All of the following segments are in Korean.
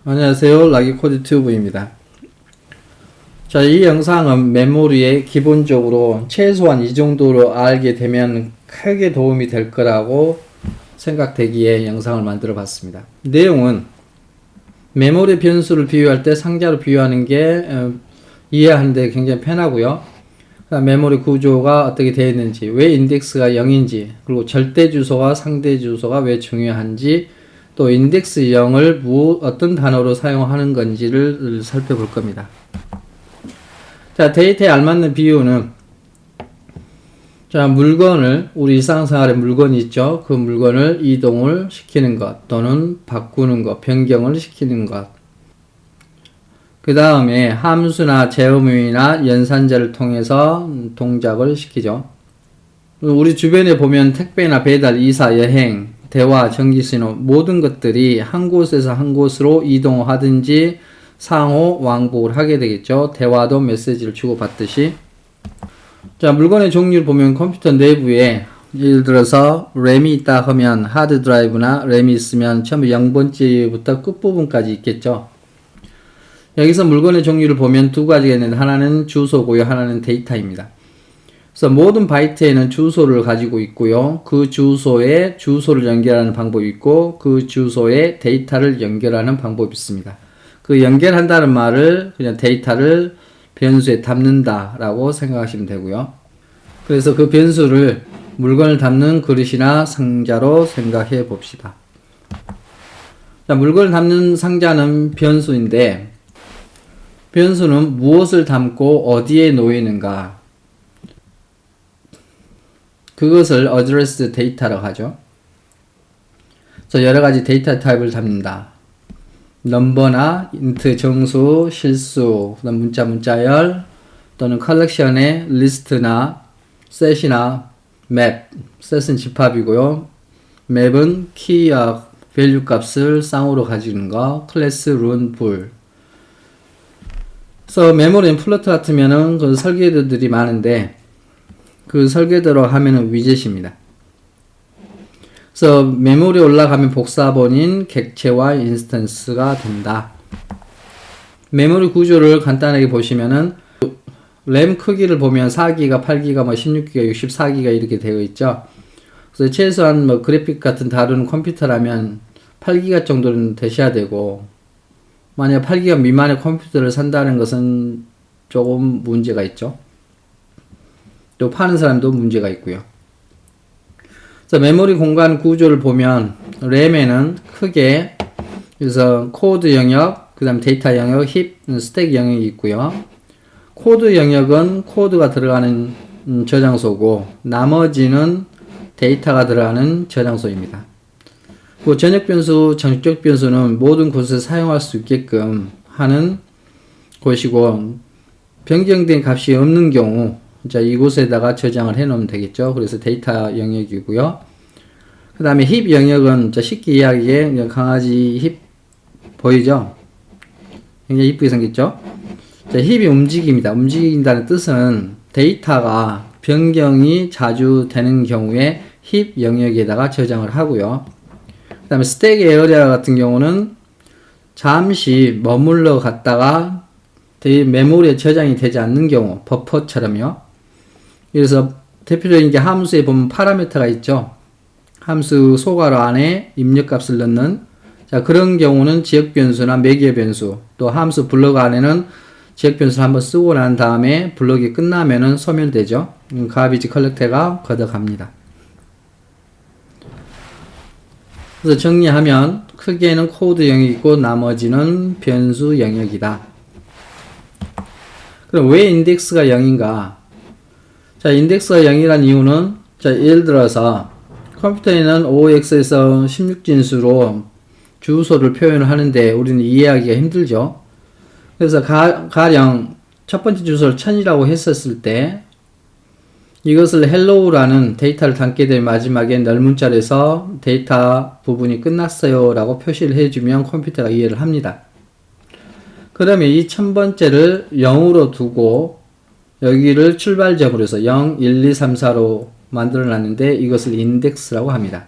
안녕하세요. 락이코드 튜브입니다. 자, 이 영상은 메모리에 기본적으로 최소한 이 정도로 알게 되면 크게 도움이 될 거라고 생각되기에 영상을 만들어 봤습니다. 내용은 메모리 변수를 비유할 때 상자로 비유하는 게 이해하는데 굉장히 편하고요. 메모리 구조가 어떻게 되어 있는지, 왜 인덱스가 0인지, 그리고 절대 주소와 상대 주소가 왜 중요한지, 또 인덱스 0을 어떤 단어로 사용하는 건지를 살펴볼 겁니다. 자, 데이터에 알맞는 비유는, 자, 물건을, 우리 일상생활에 물건이 있죠. 그 물건을 이동을 시키는 것, 또는 바꾸는 것, 변경을 시키는 것. 그 다음에 함수나 제어문이나 연산자를 통해서 동작을 시키죠. 우리 주변에 보면 택배나 배달, 이사, 여행, 대화, 전기신호 모든 것들이 한 곳에서 한 곳으로 이동하든지 상호 왕복을 하게 되겠죠. 대화도 메시지를 주고받듯이. 자, 물건의 종류를 보면 컴퓨터 내부에 예를 들어서 램이 있다 하면 하드 드라이브나 램이 있으면 처음에 0번째부터 끝부분까지 있겠죠. 여기서 물건의 종류를 보면 두 가지가 있는데 하나는 주소고요, 하나는 데이터입니다. 그래서 모든 바이트에는 주소를 가지고 있고요. 그 주소에 주소를 연결하는 방법이 있고 그 주소에 데이터를 연결하는 방법이 있습니다. 그 연결한다는 말을 그냥 데이터를 변수에 담는다 라고 생각하시면 되고요. 그래서 그 변수를 물건을 담는 그릇이나 상자로 생각해 봅시다. 자, 물건을 담는 상자는 변수인데 변수는 무엇을 담고 어디에 놓이는가, 그것을 address data라고 하죠. 그래서 여러가지 데이터 타입을 담는다. 넘버나 인트, 정수, 실수, 문자, 문자열, 또는 컬렉션의 리스트나 셋이나 맵, 셋은 집합이고요. 맵은 키, 밸류 값을 쌍으로 가지는 거, 클래스, 룬, 불. 그래서 메모리 플로트 같으면은 그 설계도들이 많은데 그 설계대로 하면은 위젯입니다. 그래서 메모리에 올라가면 복사본인 객체와 인스턴스가 된다. 메모리 구조를 간단하게 보시면은 램 크기를 보면 4기가, 8기가, 16기가, 64기가 이렇게 되어 있죠. 그래서 최소한 그래픽 같은 다루는 컴퓨터라면 8기가 정도는 되셔야 되고, 만약 8기가 미만의 컴퓨터를 산다는 것은 조금 문제가 있죠. 또 파는 사람도 문제가 있고요. 그래서 메모리 공간 구조를 보면 램에는 크게 그래서 코드 영역, 그 다음 데이터 영역, 힙, 스택 영역이 있고요. 코드 영역은 코드가 들어가는 저장소고 나머지는 데이터가 들어가는 저장소입니다. 그 전역 변수, 정적 변수는 모든 곳에 사용할 수 있게끔 하는 곳이고 변경된 값이 없는 경우 자, 이곳에다가 저장을 해 놓으면 되겠죠. 그래서 데이터 영역이고요. 그 다음에 힙 영역은 쉽게 이야기해 강아지 힙 보이죠? 굉장히 이쁘게 생겼죠? 자, 힙이 움직입니다. 움직인다는 뜻은 데이터가 변경이 자주 되는 경우에 힙 영역에다가 저장을 하고요. 그 다음에 스택 에어리아 같은 경우는 잠시 머물러 갔다가 메모리에 저장이 되지 않는 경우, 버퍼처럼요. 그래서 대표적인 게 함수에 보면 파라미터가 있죠. 함수 소괄호 안에 입력값을 넣는, 자, 그런 경우는 지역 변수나 매개 변수, 또 함수 블럭 안에는 지역 변수를 한번 쓰고 난 다음에 블럭이 끝나면은 소멸되죠. 가비지 컬렉터가 걷어갑니다. 그래서 정리하면 크게는 코드 영역이고 나머지는 변수 영역이다. 그럼 왜 인덱스가 0인가? 자, 인덱스가 0이란 이유는 자, 예를 들어서 컴퓨터에는 OX에서 16진수로 주소를 표현을 하는데 우리는 이해하기가 힘들죠. 그래서 가령 첫 번째 주소를 1000이라고 했었을 때 이것을 hello라는 데이터를 담게 되면 마지막에 널문자에서 데이터 부분이 끝났어요 라고 표시를 해주면 컴퓨터가 이해를 합니다. 그러면 이 1000번째를 0으로 두고 여기를 출발점으로 해서 0, 1, 2, 3, 4로 만들어 놨는데 이것을 인덱스라고 합니다.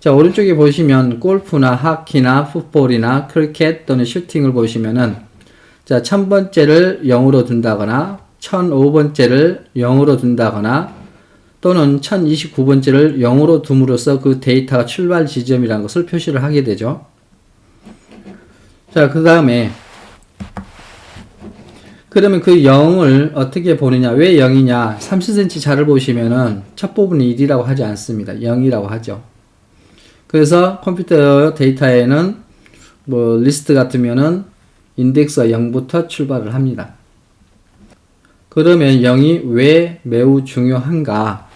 자, 오른쪽에 보시면 골프나 하키나 풋볼이나 크리켓 또는 슈팅을 보시면은 자, 1000번째를 0으로 둔다거나 1005번째를 0으로 둔다거나 또는 1029번째를 0으로 둠으로써 그 데이터가 출발 지점이라는 것을 표시를 하게 되죠. 자, 그 다음에 그러면 그 0을 어떻게 보느냐? 왜 0이냐? 30cm 자를 보시면은 첫 부분이 1이라고 하지 않습니다. 0이라고 하죠. 그래서 컴퓨터 데이터에는 뭐 리스트 같으면은 인덱스가 0부터 출발을 합니다. 그러면 0이 왜 매우 중요한가?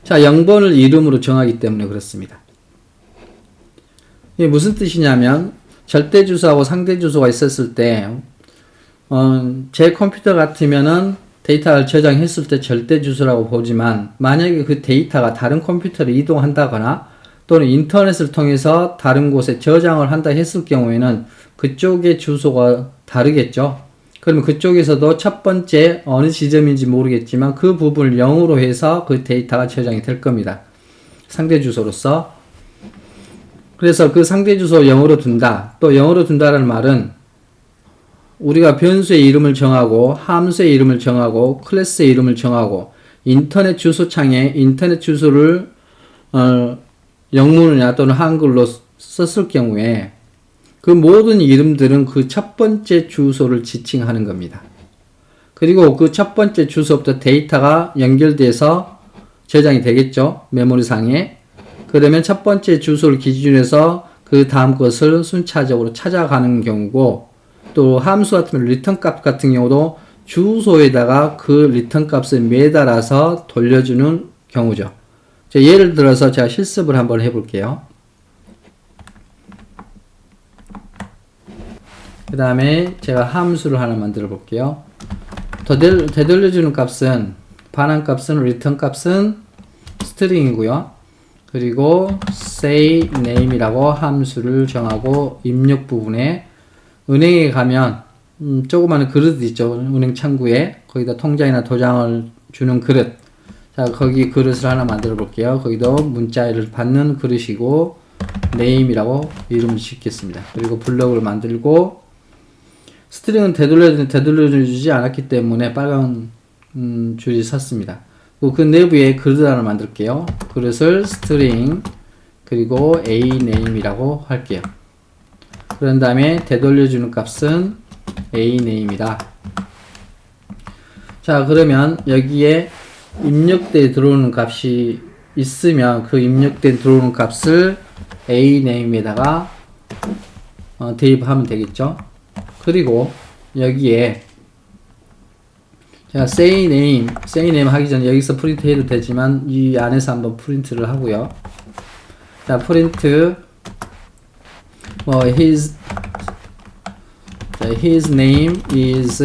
자, 0번을 이름으로 정하기 때문에 그렇습니다. 이게 무슨 뜻이냐면 절대 주소하고 상대 주소가 있었을 때 제 컴퓨터 같으면은 데이터를 저장했을 때 절대 주소라고 보지만 만약에 그 데이터가 다른 컴퓨터로 이동한다거나 또는 인터넷을 통해서 다른 곳에 저장을 한다 했을 경우에는 그쪽의 주소가 다르겠죠. 그러면 그쪽에서도 첫 번째 어느 지점인지 모르겠지만 그 부분을 0으로 해서 그 데이터가 저장이 될 겁니다. 상대 주소로서. 그래서 그 상대 주소 0으로 둔다. 또 0으로 둔다라는 말은 우리가 변수의 이름을 정하고 함수의 이름을 정하고 클래스의 이름을 정하고 인터넷 주소창에 인터넷 주소를 영문이나 또는 한글로 썼을 경우에 그 모든 이름들은 그 첫 번째 주소를 지칭하는 겁니다. 그리고 그 첫 번째 주소부터 데이터가 연결돼서 저장이 되겠죠. 메모리상에. 그러면 첫 번째 주소를 기준으로 해서 그 다음 것을 순차적으로 찾아가는 경우고 또 함수 같은 리턴 값 같은 경우도 주소에다가 그 리턴 값을 매달아서 돌려주는 경우죠. 예를 들어서 제가 실습을 한번 해볼게요. 그 다음에 제가 함수를 하나 만들어 볼게요. 되돌려주는 값은 반환 값은 return 값은 스트링이고요. 그리고 say name이라고 함수를 정하고 입력 부분에 은행에 가면 조그마한 그릇 있죠. 은행 창구에 거기다 통장이나 도장을 주는 그릇. 자, 거기 그릇을 하나 만들어 볼게요. 거기도 문자를 받는 그릇이고 name이라고 이름을 짓겠습니다. 그리고 블럭을 만들고 스트링은 되돌려주지 않았기 때문에 빨간 줄이 섰습니다. 그 내부에 그릇 하나 만들게요. 그릇을 string 그리고 a-name이라고 할게요. 그런 다음에 되돌려주는 값은 a-name이다. 자, 그러면 여기에 입력돼 들어오는 값이 있으면 그 입력된 들어오는 값을 a-name에다가 대입하면 되겠죠. 그리고 여기에 자, say name 하기 전에 여기서 프린트 해도 되지만 이 안에서 한번 프린트를 하고요. 자, 프린트 his name is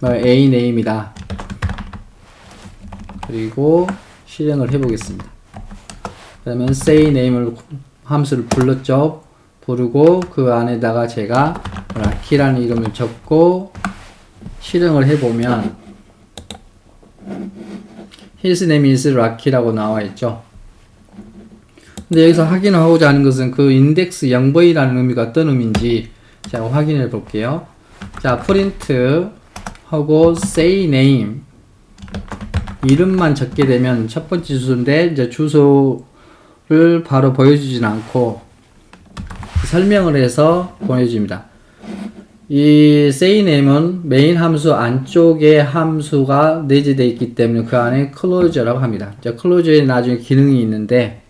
a name이다. 그리고 실행을 해보겠습니다. 그러면 say name을 함수를 불렀죠. 부르고 그 안에다가 제가 락키라는 이름을 적고 실행을 해보면 his name is 락키라고 나와 있죠. 근데 여기서 확인하고자 하는 것은 그 인덱스 0번이라는 의미가 어떤 의미인지 제가 확인해 볼게요. 자, 프린트 하고 say name 이름만 적게 되면 첫 번째 주소인데 이제 주소를 바로 보여주진 않고 설명을 해서 보내줍니다. 이 say name은 메인 함수 안쪽에 함수가 내재되어 있기 때문에 그 안에 close라고 합니다. close에 나중에 기능이 있는데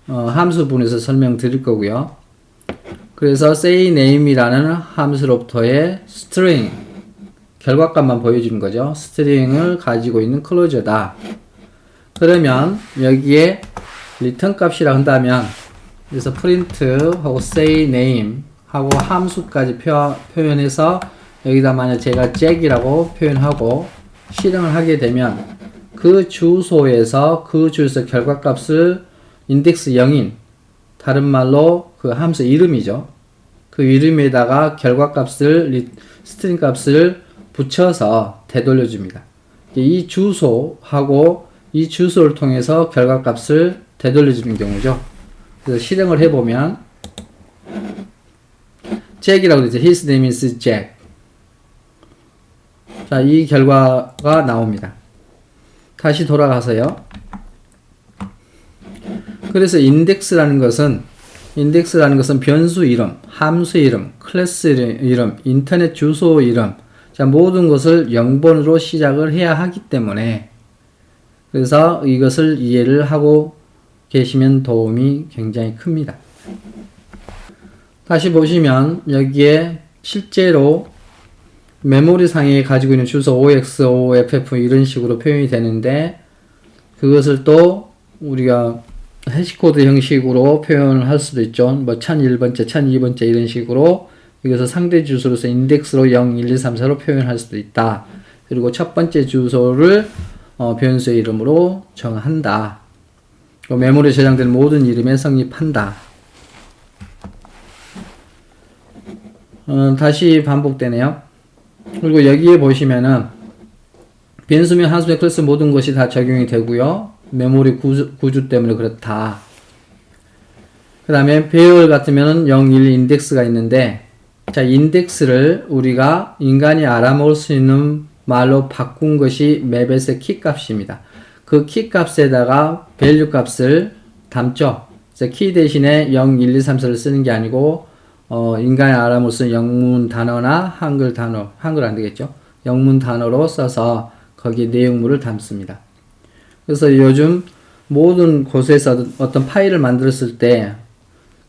함수 부분에서 설명드릴 거고요. 그래서 say name이라는 함수로부터의 string 결과값만 보여주는 거죠. string을 가지고 있는 close다. 그러면 여기에 return 값이라 한다면 그래서 print 하고 say name 하고 함수까지 표현해서 여기다 만약 제가 jack이라고 표현하고 실행을 하게 되면 그 주소에서 그 주소 결과값을 인덱스 0인 다른 말로 그 함수 이름이죠. 그 이름에다가 결과값을 스트링 값을 붙여서 되돌려줍니다. 이 주소하고 이 주소를 통해서 결과값을 되돌려주는 경우죠. 그래서 실행을 해보면 잭이라고 되죠. His name is Jack. 자, 이 결과가 나옵니다. 다시 돌아가서요. 그래서 인덱스라는 것은 변수 이름, 함수 이름, 클래스 이름, 인터넷 주소 이름, 자, 모든 것을 0번으로 시작을 해야 하기 때문에, 그래서 이것을 이해를 하고 계시면 도움이 굉장히 큽니다. 다시 보시면 여기에 실제로 메모리 상에 가지고 있는 주소 OX, OFF 이런 식으로 표현이 되는데, 그것을 또 우리가 해시코드 형식으로 표현을 할 수도 있죠. 뭐 1001번째, 1002번째 이런 식으로 이것을 상대 주소로서 인덱스로 0, 1, 2, 3, 4로 표현할 수도 있다. 그리고 첫 번째 주소를 변수의 이름으로 정한다. 메모리에 저장된 모든 이름에 성립한다. 다시 반복되네요. 그리고 여기에 보시면은 변수명, 함수명, 클래스 모든 것이 다 적용이 되고요. 메모리 구조 때문에 그렇다. 그 다음에 배열 같으면은 0, 1 인덱스가 있는데, 자, 인덱스를 우리가 인간이 알아먹을 수 있는 말로 바꾼 것이 맵에서의 키 값입니다. 그 키 값에다가 밸류 값을 담죠. 그래서 키 대신에 0, 1, 2, 3, 4를 쓰는 게 아니고, 인간이 알아먹을 수 있는 영문 단어나 한글 단어, 한글 안 되겠죠? 영문 단어로 써서 거기에 내용물을 담습니다. 그래서 요즘 모든 곳에서 어떤 파일을 만들었을 때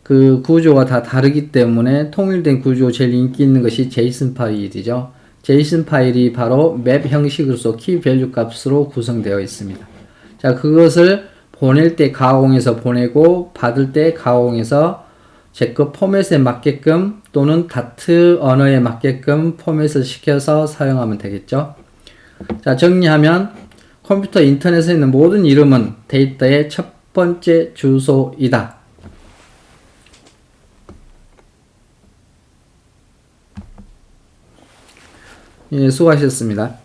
그 구조가 다 다르기 때문에 통일된 구조 제일 인기 있는 것이 제이슨 파일이죠. 제이슨 파일이 바로 맵 형식으로서 키 밸류 값으로 구성되어 있습니다. 자, 그것을 보낼 때 가공해서 보내고 받을 때 가공해서 제거 포맷에 맞게끔 또는 다트 언어에 맞게끔 포맷을 시켜서 사용하면 되겠죠. 자, 정리하면 컴퓨터 인터넷에 있는 모든 이름은 데이터의 첫 번째 주소이다. 예, 수고하셨습니다.